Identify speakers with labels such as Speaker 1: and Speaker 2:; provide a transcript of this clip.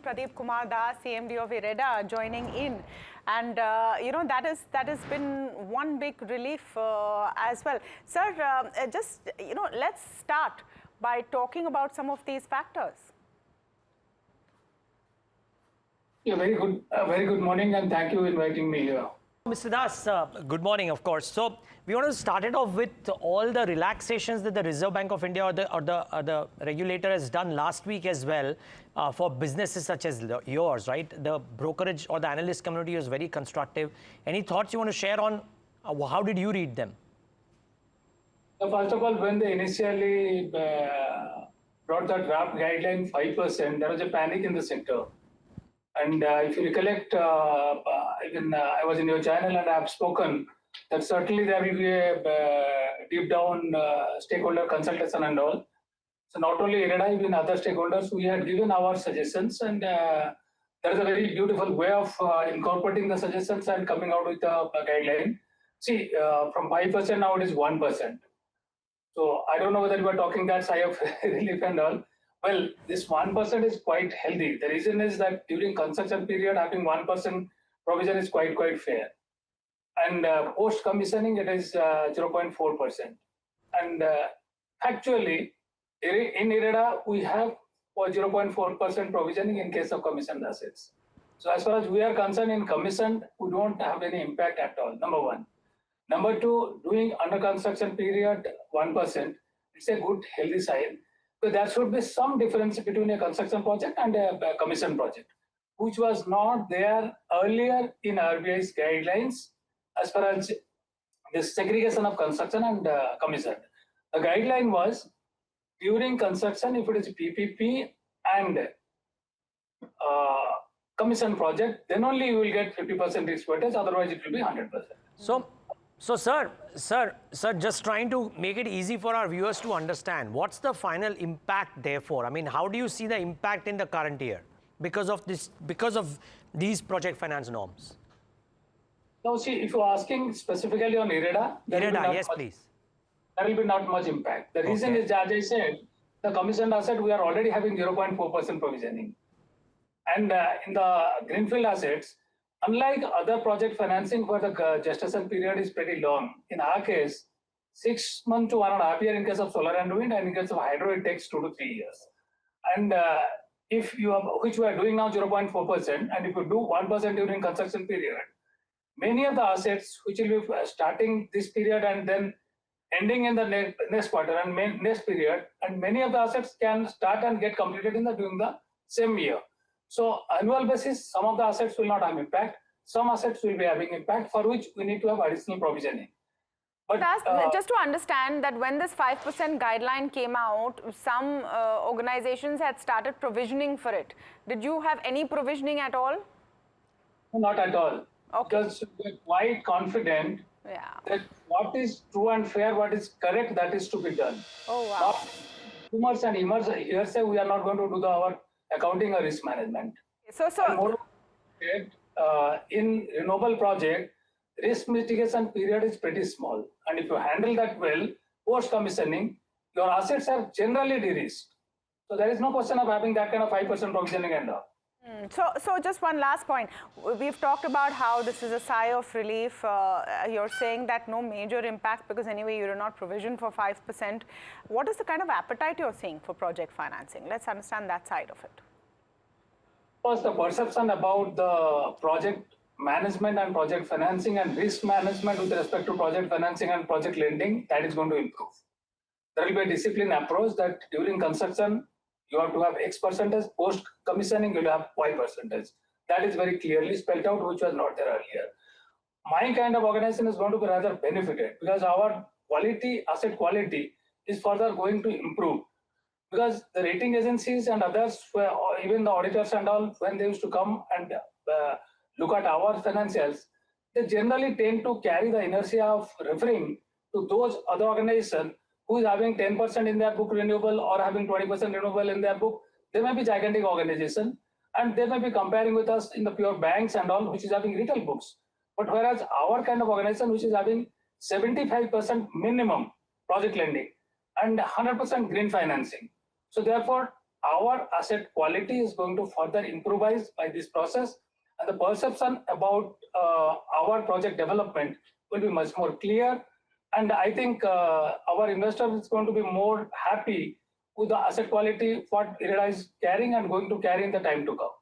Speaker 1: Pradip Kumar, CMD of Ireda, joining in. And, that has been one big relief as well. Sir, let's start by talking about some of these factors.
Speaker 2: Yeah, very good morning, and thank you for inviting me here.
Speaker 3: Mr. Das, good morning, of course. So we want to start it off with all the relaxations that the Reserve Bank of India or the regulator has done last week as well for businesses such as yours, right? The brokerage or the analyst community was very constructive. Any thoughts you want to share on how did you read them?
Speaker 2: So first of all, when they initially brought the draft guideline 5%, there was a panic in the sector. And if you recollect, I was in your channel and I have spoken that certainly there will be a deep down stakeholder consultation and all. So not only Ireda, even other stakeholders, we had given our suggestions, and there is a very beautiful way of incorporating the suggestions and coming out with a guideline. See, from 5% now it is 1%. So I don't know whether you are talking that side of relief and all. Well, this 1% is quite healthy. The reason is that during construction period, having 1% provision is quite fair. And post-commissioning, it is 0.4%. And actually, in Ireda, we have 0.4% provisioning in case of commissioned assets. So as far as we are concerned, in commission, we don't have any impact at all, number one. Number two, doing under construction period 1%, it's a good, healthy sign. So there should be some difference between a construction project and a commission project, which was not there earlier in RBI's guidelines as far as the segregation of construction and commission. The guideline was during construction, if it is PPP and commission project, then only you will get 50% risk weightage, otherwise it will be 100%.
Speaker 3: So, sir, just trying to make it easy for our viewers to understand, what's the final impact therefore? I mean, how do you see the impact in the current year because of these project finance norms?
Speaker 2: Now, see, if you're asking specifically on Ireda,
Speaker 3: yes, please.
Speaker 2: There will be not much impact. The reason is, as I said, the commissioned asset, we are already having 0.4% provisioning. And in the greenfield assets, unlike other project financing where the gestation period is pretty long, in our case, 6 months to 1.5 years in case of solar and wind, and in case of hydro, it takes 2 to 3 years. And if you have, which we are doing now 0.4%, and if you do 1% during construction period, many of the assets which will be starting this period and then ending in the next quarter and next period, and many of the assets can start and get completed during the same year. So annual basis, some of the assets will not have impact. Some assets will be having impact, for which we need to have additional provisioning.
Speaker 1: But just to understand that when this 5% guideline came out, some organizations had started provisioning for it. Did you have any provisioning at all?
Speaker 2: Not at all.
Speaker 1: Okay.
Speaker 2: Because we're quite confident that what is true and fair, what is correct, that is to be done.
Speaker 1: Oh, wow.
Speaker 2: Not rumors and hearsay, we are not going to do our accounting or risk management.
Speaker 1: So
Speaker 2: in renewable project, risk mitigation period is pretty small, and if you handle that well, post commissioning, your assets are generally de-risked. So there is no question of having that kind of 5% provisioning and all.
Speaker 1: So just one last point. We've talked about how this is a sigh of relief. You're saying that no major impact because anyway you're not provisioned for 5%. What is the kind of appetite you're seeing for project financing? Let's understand that side of it.
Speaker 2: First, the perception about the project management and project financing and risk management with respect to project financing and project lending, that is going to improve. There will be a disciplined approach that during construction, you have to have X percentage, post commissioning, you will have Y percentage. That is very clearly spelled out, which was not there earlier. My kind of organization is going to be rather benefited because our quality, asset quality, is further going to improve. Because the rating agencies and others, even the auditors and all, when they used to come and look at our financials, they generally tend to carry the inertia of referring to those other organizations who is having 10% in their book renewable or having 20% renewable in their book. They may be gigantic organization and they may be comparing with us in the pure banks and all, which is having retail books. But whereas our kind of organization, which is having 75% minimum project lending and 100% green financing. So therefore, our asset quality is going to further improvise by this process, and the perception about our project development will be much more clear. And I think our investor is going to be more happy with the asset quality what Ireda is carrying and going to carry in the time to come.